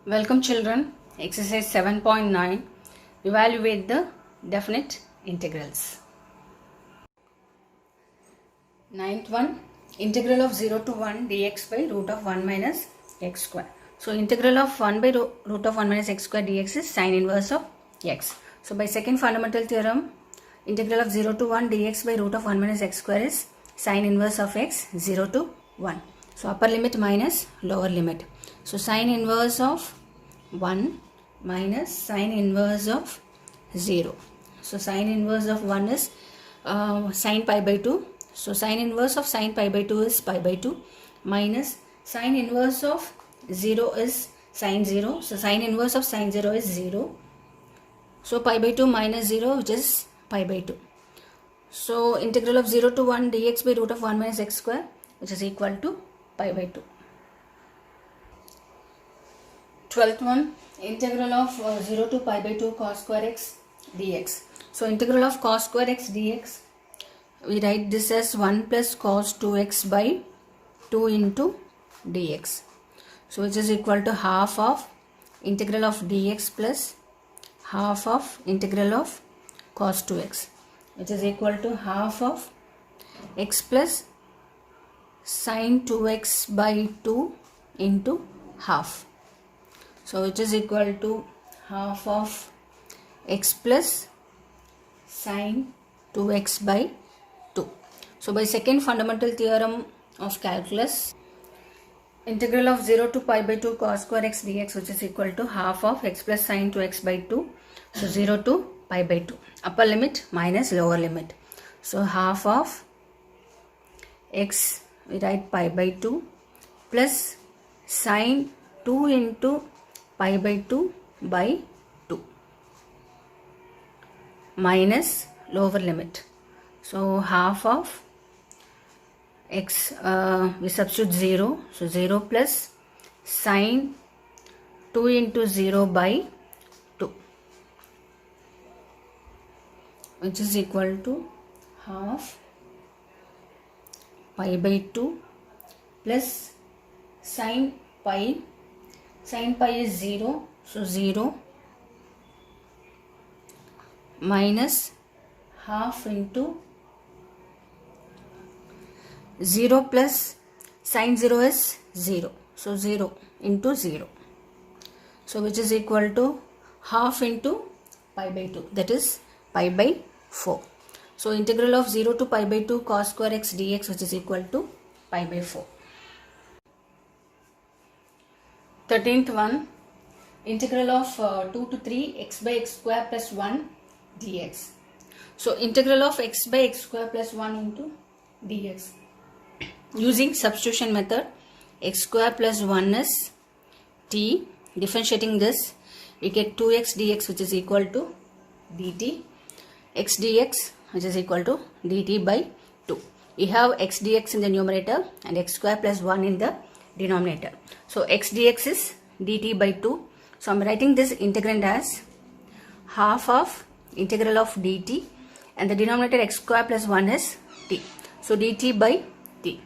Welcome children, exercise 7.9, evaluate the definite integrals. Ninth one, integral of 0 to 1 dx by root of 1 minus x square. So integral of 1 by root of 1 minus x square dx is sine inverse of x. So by second fundamental theorem, integral of 0 to 1 dx by root of 1 minus x square is sine inverse of x 0 to 1. So upper limit minus lower limit. So sine inverse of 1 minus sine inverse of 0. So sine inverse of 1 is sine pi by 2. So sine inverse of sine pi by 2 is pi by 2 minus sine inverse of 0 is sine 0. So sine inverse of sine 0 is 0. So pi by 2 minus 0, which is pi by 2. So integral of 0 to 1 dx by root of 1 minus x square, which is equal to pi by 2. 12th one, integral of 0 to pi by 2 cos square x dx. So integral of cos square x dx, we write this as 1 plus cos 2x by 2 into dx. So which is equal to half of integral of dx plus half of integral of cos 2x, which is equal to half of x plus sin 2x by 2 into half. So which is equal to half of x plus sin 2x by 2. So by second fundamental theorem of calculus, integral of 0 to pi by 2 cos square x dx, which is equal to half of x plus sin 2x by 2. So 0 to pi by 2. Upper limit minus lower limit. So half of x, we write pi by 2 plus sin 2 into pi by 2 by 2 minus lower limit. So half of x, we substitute 0. So 0 plus sin 2 into 0 by 2, which is equal to half pi by 2 plus sin pi. Sin pi is 0, so 0 minus half into 0 plus sin 0 is 0, so 0 into 0. So which is equal to half into pi by 2, that is pi by 4. So integral of 0 to pi by 2 cos square x dx, which is equal to pi by 4. 13th one, integral of 2 to 3 x by x square plus 1 dx. So integral of x by x square plus 1 into dx. Using substitution method, x square plus 1 is t. Differentiating this, we get 2x dx, which is equal to dt. X dx, which is equal to dt by 2. We have x dx in the numerator and x square plus 1 in the denominator. So x dx is dt by 2. So I am writing this integrand as half of integral of dt, and the denominator x square plus 1 is t. So dt by t.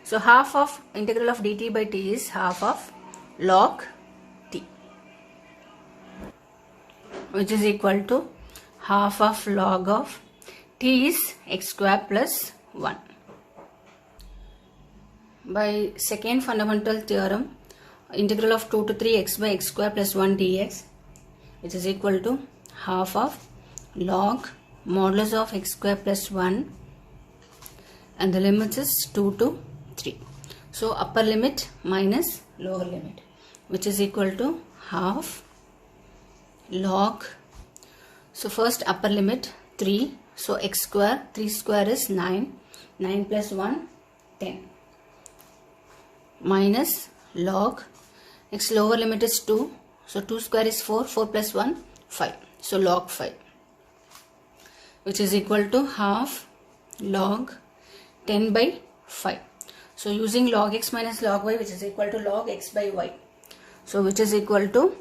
So half of integral of dt by t is half of log t, which is equal to half of log of t is x square plus 1. By second fundamental theorem, integral of 2 to 3 x by x square plus 1 dx, which is equal to half of log modulus of x square plus 1, and the limits is 2 to 3. So upper limit minus lower limit, which is equal to half log, so first upper limit 3, so x square, 3 square is 9, 9 plus 1 10, minus log x lower limit is 2, so 2 square is 4, 4 plus 1 5, so log 5, which is equal to half log 10 by 5. So using log x minus log y, which is equal to log x by y, so which is equal to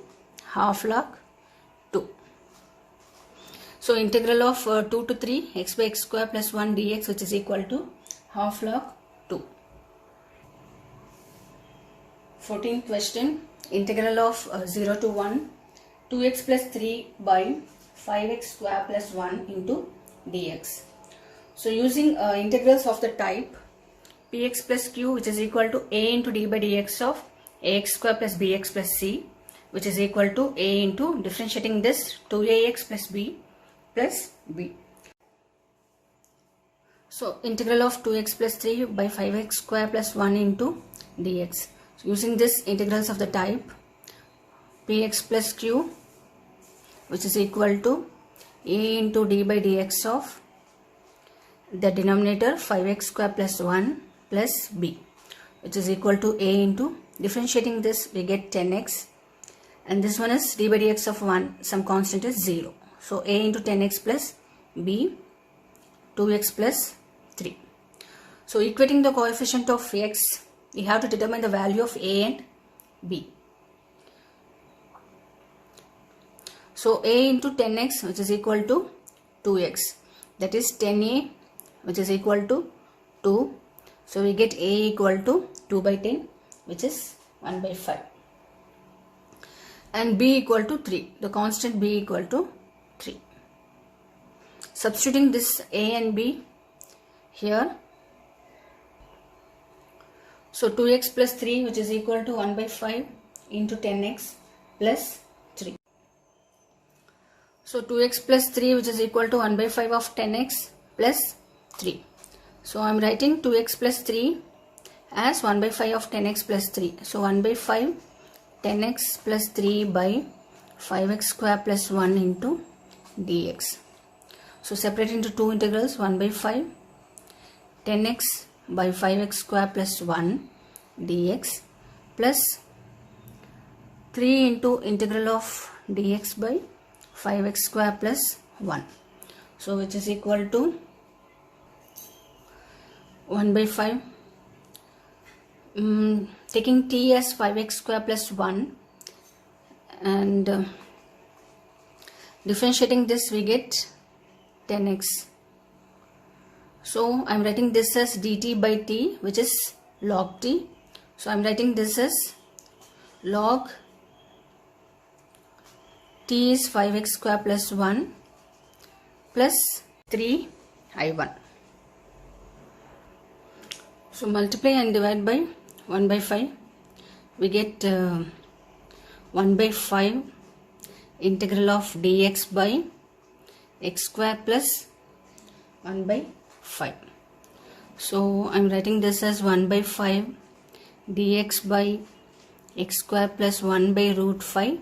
half log 2. So integral of 2 to 3 x by x square plus 1 dx, which is equal to half log 2. 14th question, integral of 0 to 1 2x plus 3 by 5x square plus 1 into dx. So using integrals of the type px plus q, which is equal to a into d by dx of ax square plus bx plus c, which is equal to a into differentiating this 2ax plus b plus b. So integral of 2x plus 3 by 5x square plus 1 into dx. So using this integrals of the type px plus q, which is equal to a into d by dx of the denominator 5x square plus 1 plus b, which is equal to a into differentiating this we get 10x, and this one is d by dx of 1, some constant is 0. So a into 10x plus b 2x plus 3. So equating the coefficient of x, we have to determine the value of a and b. So a into 10x, which is equal to 2x, that is 10a, which is equal to 2. So we get a equal to 2 by 10, which is 1 by 5, and b equal to 3, the constant b equal to 3. Substituting this a and b here, so 2x plus 3, which is equal to 1 by 5 into 10x plus 3. So 2x plus 3, which is equal to 1 by 5 of 10x plus 3. So I am writing 2x plus 3 as 1 by 5 of 10x plus 3. So 1 by 5 10x plus 3 by 5x square plus 1 into dx. So separate into two integrals, 1 by 5 10x by 5x square plus 1 dx plus 3 into integral of dx by 5x square plus 1. So which is equal to 1 by 5, taking t as 5x square plus 1 and differentiating this we get 10x. So I am writing this as dt by t, which is log t. So I am writing this as log t is 5x square plus 1 plus 3i1. So multiply and divide by 1 by 5. We get 1 by 5 integral of dx by x square plus 1 by 5. So I am writing this as 1 by 5 dx by x square plus 1 by root 5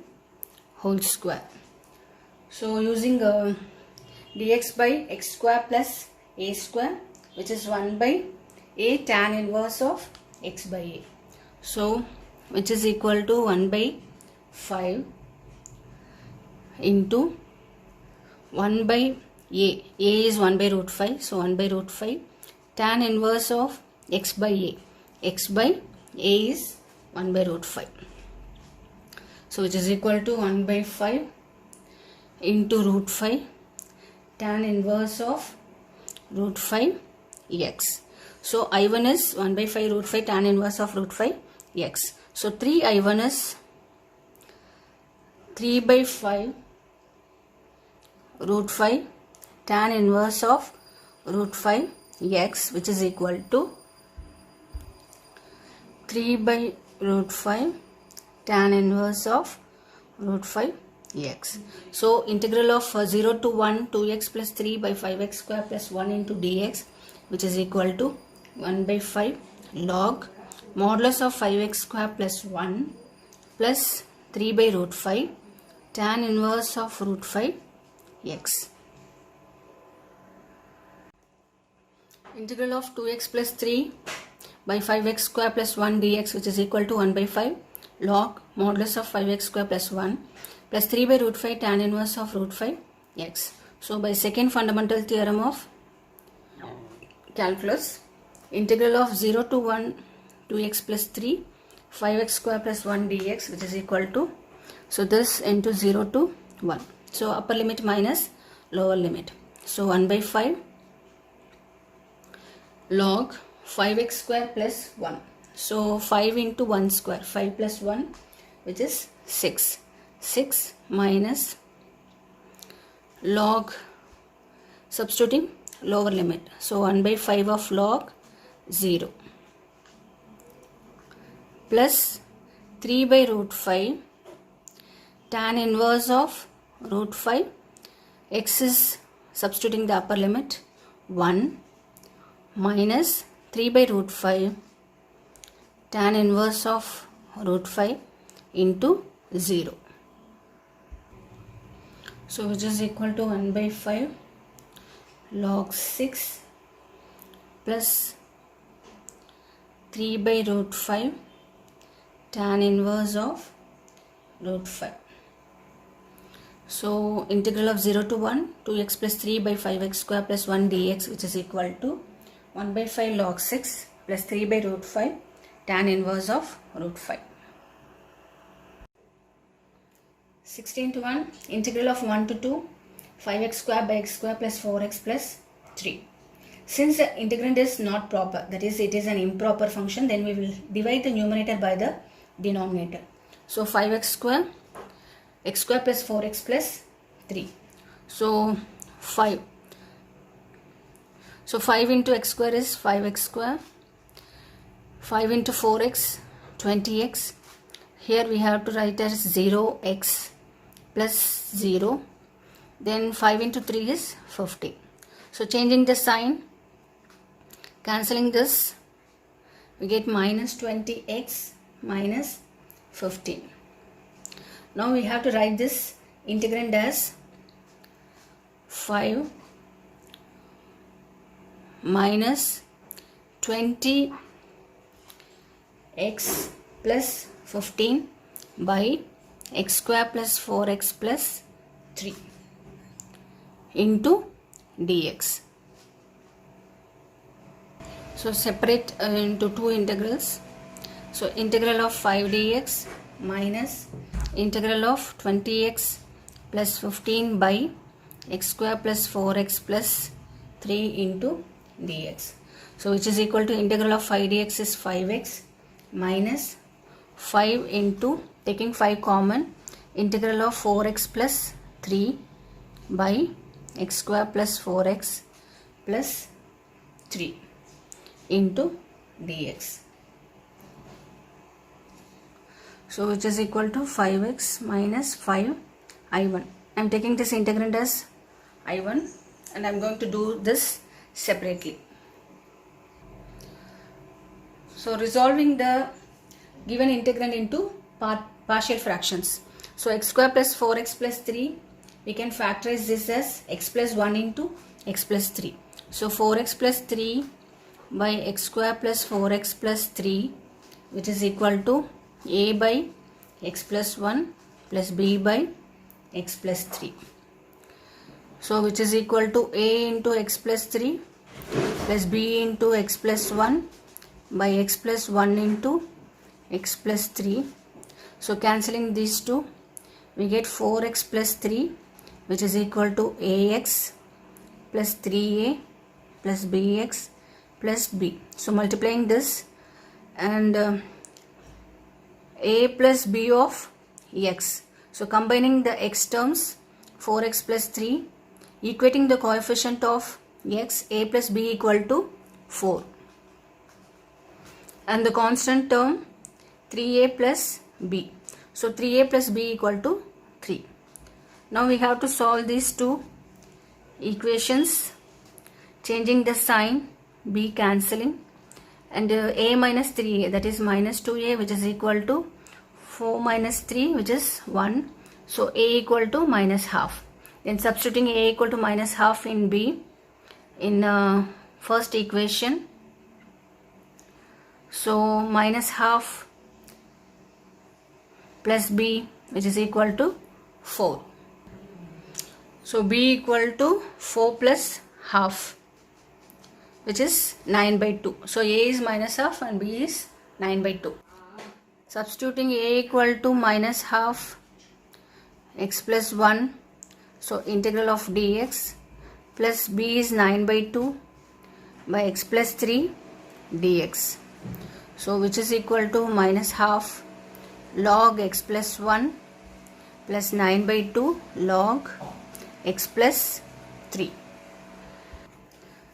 whole square. So using dx by x square plus a square, which is 1 by a tan inverse of x by a. So which is equal to 1 by 5 into 1 by a is 1 by root 5, so 1 by root 5 tan inverse of x by a is 1 by root 5. So which is equal to 1 by 5 into root 5 tan inverse of root 5 x. So I1 is 1 by 5 root 5 tan inverse of root 5 x. So 3I1 is 3 by 5 root 5 tan inverse of root 5 x, which is equal to 3 by root 5 tan inverse of root 5 x. So integral of 0 to 1 2x plus 3 by 5x square plus 1 into dx, which is equal to 1 by 5 log modulus of 5x square plus 1 plus 3 by root 5 tan inverse of root 5 x. Integral of 2x plus 3 by 5x square plus 1 dx, which is equal to 1 by 5 log modulus of 5x square plus 1 plus 3 by root 5 tan inverse of root 5 x. So by second fundamental theorem of calculus, integral of 0 to 1 2x plus 3 5x square plus 1 dx, which is equal to, so this into 0 to 1, so upper limit minus lower limit, so 1 by 5 log 5x square plus 1, so 5 into 1 square 5 plus 1 which is 6. 6 minus log, substituting lower limit. So 1 by 5 of log 0 plus 3 by root 5 tan inverse of root 5. X is substituting the upper limit 1 minus 3 by root 5 tan inverse of root 5 into 0. So which is equal to 1 by 5 log 6 plus 3 by root 5 tan inverse of root 5. So integral of 0 to 1 2x plus 3 by 5x square plus 1 dx, which is equal to 1 by 5 log 6 plus 3 by root 5 tan inverse of root 5. 16 to 1 integral of 1 to 2 5x square by x square plus 4x plus 3. Since the integrand is not proper, that is it is an improper function, then we will divide the numerator by the denominator. So 5x square, x square plus 4x plus 3. So 5. So 5 into x square is 5x square. 5 into 4x 20x. Here we have to write as 0x plus 0. Then 5 into 3 is 50. So changing the sign, cancelling this, we get minus 20x minus 15. Now we have to write this integrand as 5 minus 20x plus 15 by x square plus 4x plus 3 into dx. So separate into two integrals. So integral of 5 dx minus integral of 20x plus 15 by x square plus 4x plus 3 into dx. So which is equal to integral of 5 dx is 5x minus 5 into, taking 5 common, integral of 4x plus 3 by x square plus 4x plus 3 into dx. So which is equal to 5x minus 5 I1. I am taking this integrand as I1 and I am going to do this separately. So resolving the given integrand into partial fractions. So x square plus 4x plus 3, we can factorize this as x plus 1 into x plus 3. So 4x plus 3 by x square plus 4x plus 3, which is equal to a by x plus 1 plus b by x plus 3. So which is equal to a into x plus 3 plus b into x plus 1 by x plus 1 into x plus 3. So cancelling these two, we get 4x plus 3, which is equal to ax plus 3a plus bx plus b. So multiplying this and a plus b of x. So combining the x terms, 4x plus 3, equating the coefficient of x, a plus b equal to 4. And the constant term 3a plus b. So 3a plus b equal to 3. Now we have to solve these two equations, changing the sign, b cancelling, and a minus 3a, that is minus 2a, which is equal to 4 minus 3, which is 1. So a equal to minus half. Then substituting a equal to minus half in b in first equation. So minus half plus b, which is equal to 4. So b equal to 4 plus half, which is 9 by 2. So a is minus half and b is 9 by 2. Substituting a equal to minus half x plus 1. So integral of dx plus b is 9 by 2 by x plus 3 dx. So which is equal to minus half log x plus 1 plus 9 by 2 log x plus 3.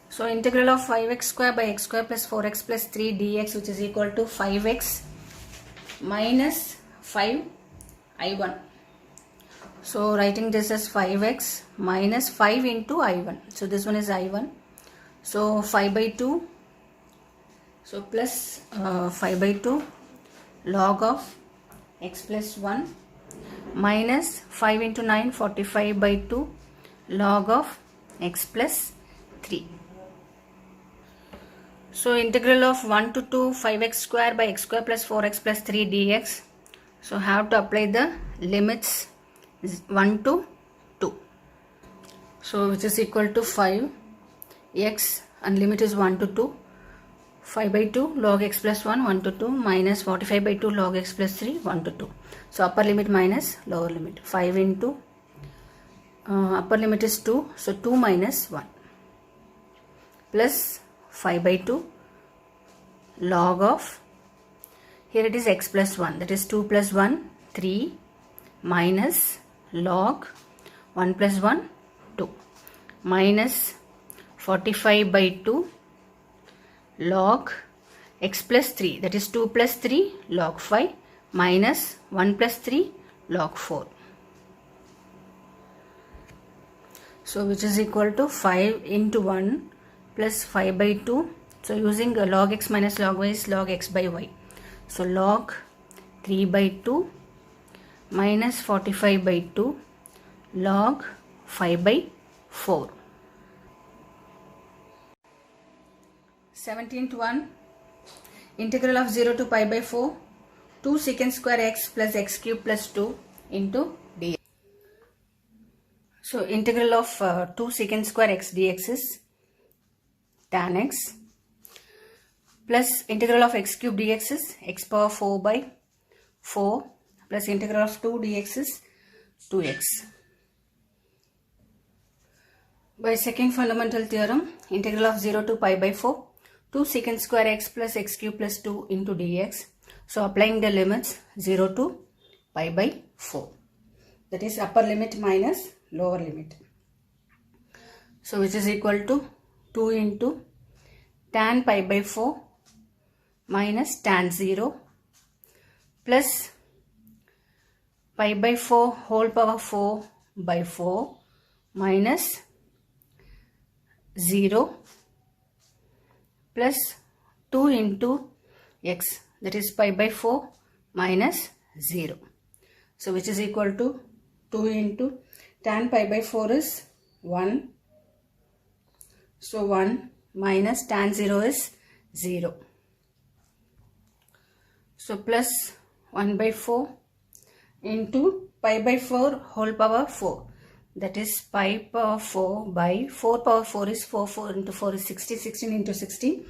So integral of 5x square by x square plus 4x plus 3 dx, which is equal to 5x minus 5i1. So writing this as 5x minus 5 into i1. So this one is i1. So 5 by 2. So plus 5 by 2 log of x plus 1 minus 5 into 9, 45 by 2 log of x plus 3. So integral of 1 to 2 5x square by x square plus 4x plus 3 dx. So have to apply the limits 1 to 2. So which is equal to 5 x and limit is 1 to 2. 5 by 2 log x plus 1 1 to 2 minus 45 by 2 log x plus 3 1 to 2. So upper limit minus lower limit. 5 into upper limit is 2. So 2 minus 1 plus 5 by 2 log of, here it is x plus 1, that is 2 plus 1 3 minus log 1 plus 1 2 minus 45 by 2 log x plus 3, that is 2 plus 3 log 5 minus 1 plus 3 log 4. So which is equal to 5 into 1 plus 5 by 2. So using log x minus log y is log x by y. So log 3 by 2 minus 45 by 2 log 5 by 4. 17th one, integral of 0 to pi by 4 2 secant square x plus x cube plus 2 into dx. So integral of 2 secant square x dx is tan x plus integral of x cube dx is x power 4 by 4 plus integral of 2 dx is 2x. By second fundamental theorem, integral of 0 to pi by 4 2 secant square x plus x cube plus 2 into dx. So applying the limits 0 to pi by 4, that is upper limit minus lower limit. So which is equal to 2 into tan pi by 4 minus tan 0 plus pi by 4 whole power 4 by 4 minus 0 plus 2 into x, that is pi by 4 minus 0. So which is equal to 2 into tan pi by 4 is 1. So 1 minus tan 0 is 0. So plus 1 by 4 into pi by 4 whole power 4. That is pi power 4 by 4 power 4 is 4 into 4 is 60, 16 into 16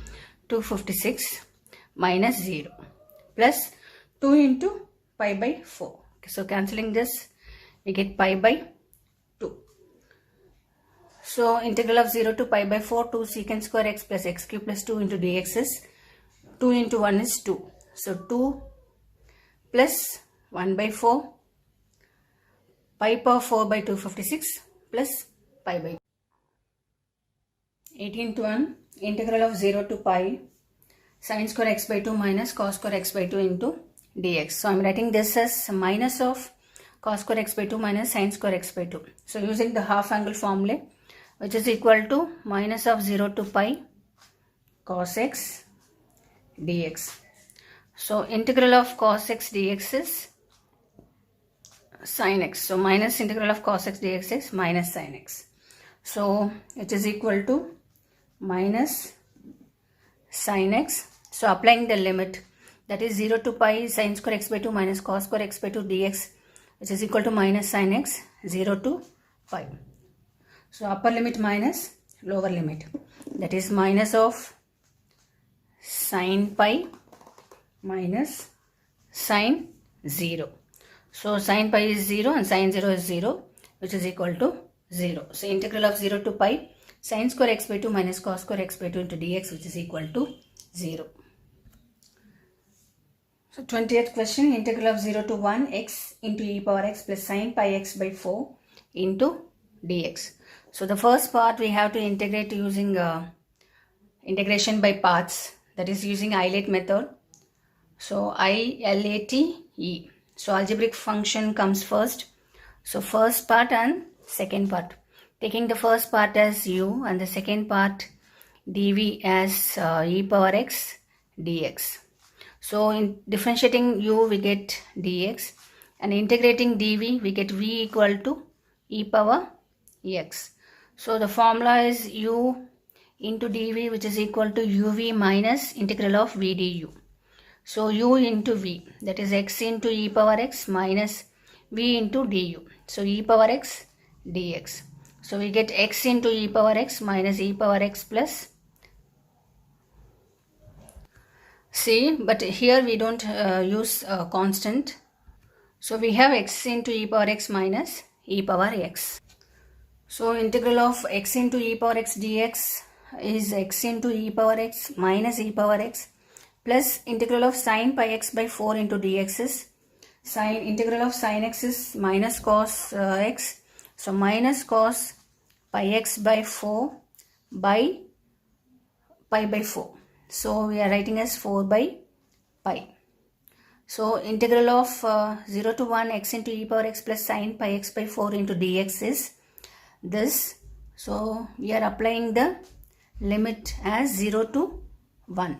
256 minus 0 plus 2 into pi by 4. Okay, so cancelling this we get pi by 2. So integral of 0 to pi by 4 2 secant square x plus x cube plus 2 into dx is 2 into 1 is 2. So 2 plus 1 by 4 pi power 4 by 256 plus pi by 2. 18th one, integral of 0 to pi sin square x by 2 minus cos square x by 2 into dx. So I am writing this as minus of cos square x by 2 minus sin square x by 2. So using the half angle formula, which is equal to minus of 0 to pi cos x dx. So integral of cos x dx is sin x. So minus integral of cos x dx is minus sin x. So it is equal to minus sin x. So applying the limit, that is 0 to pi sin square x by 2 minus cos square x by 2 dx, which is equal to minus sin x 0 to pi. So upper limit minus lower limit, that is minus of sin pi minus sin 0. So sin pi is 0 and sin 0 is 0, which is equal to 0. So integral of 0 to pi sin square x by 2 minus cos square x by 2 into dx, which is equal to 0. So 20th question, integral of 0 to 1 x into e power x plus sine pi x by 4 into dx. So the first part we have to integrate using integration by parts, that is using ILATE method. So ILATE. So algebraic function comes first. So first part and second part. Taking the first part as u and the second part dv as e power x dx. So in differentiating u we get dx, and integrating dv we get v equal to e power x. So the formula is u into dv, which is equal to uv minus integral of v du. So u into v, that is x into e power x minus v into du. So e power x dx. So we get x into e power x minus e power x plus c, but here we don't use constant. So we have x into e power x minus e power x. So integral of x into e power x dx is x into e power x minus e power x plus integral of sine pi x by 4 into dx is integral of sine x is minus cos x. So minus cos pi x by 4 by pi by 4. So we are writing as 4 by pi. So integral of 0 to 1 x into e power x plus sine pi x by 4 into dx is this. So we are applying the limit as 0 to 1.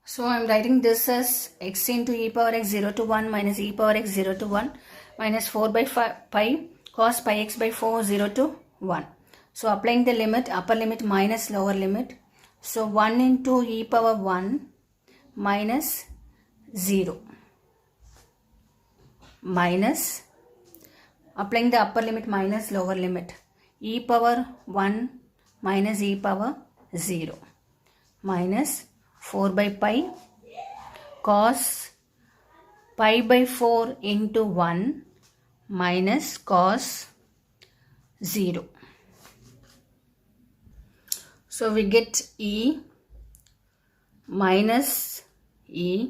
So I am writing this as x into e power x 0 to 1 minus e power x 0 to 1 minus 4 by pi cos pi x by 4 0 to 1. So applying the limit, upper limit minus lower limit. So 1 into e power 1 minus 0 minus, applying the upper limit minus lower limit, e power 1 minus e power 0 minus 4 by pi cos pi by 4 into 1 minus cos 0. So we get e minus e.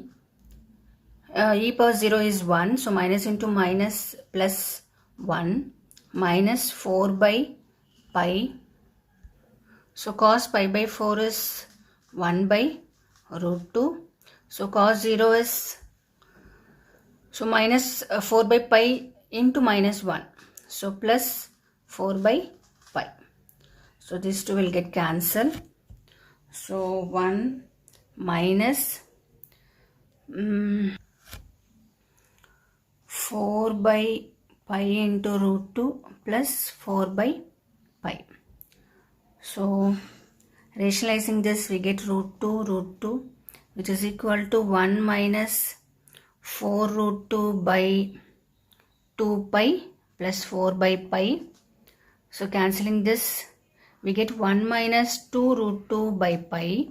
E power 0 is 1, so minus into minus plus 1 minus 4 by pi. So cos pi by 4 is 1 by root 2. So cos 0 is, so minus 4 by pi into minus 1. So plus 4 by pi. So these two will get cancelled. So 1 minus 4 by pi into root 2 plus 4 by pi. So rationalizing this we get root 2 which is equal to 1 minus 4 root 2 by 2 pi plus 4 by pi. So cancelling this we get 1 minus 2 root 2 by pi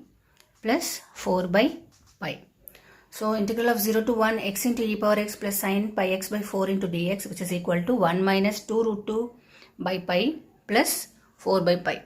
plus 4 by pi. So integral of 0 to 1 x into e power x plus sine pi x by 4 into dx, which is equal to 1 minus 2 root 2 by pi plus 4 by pi.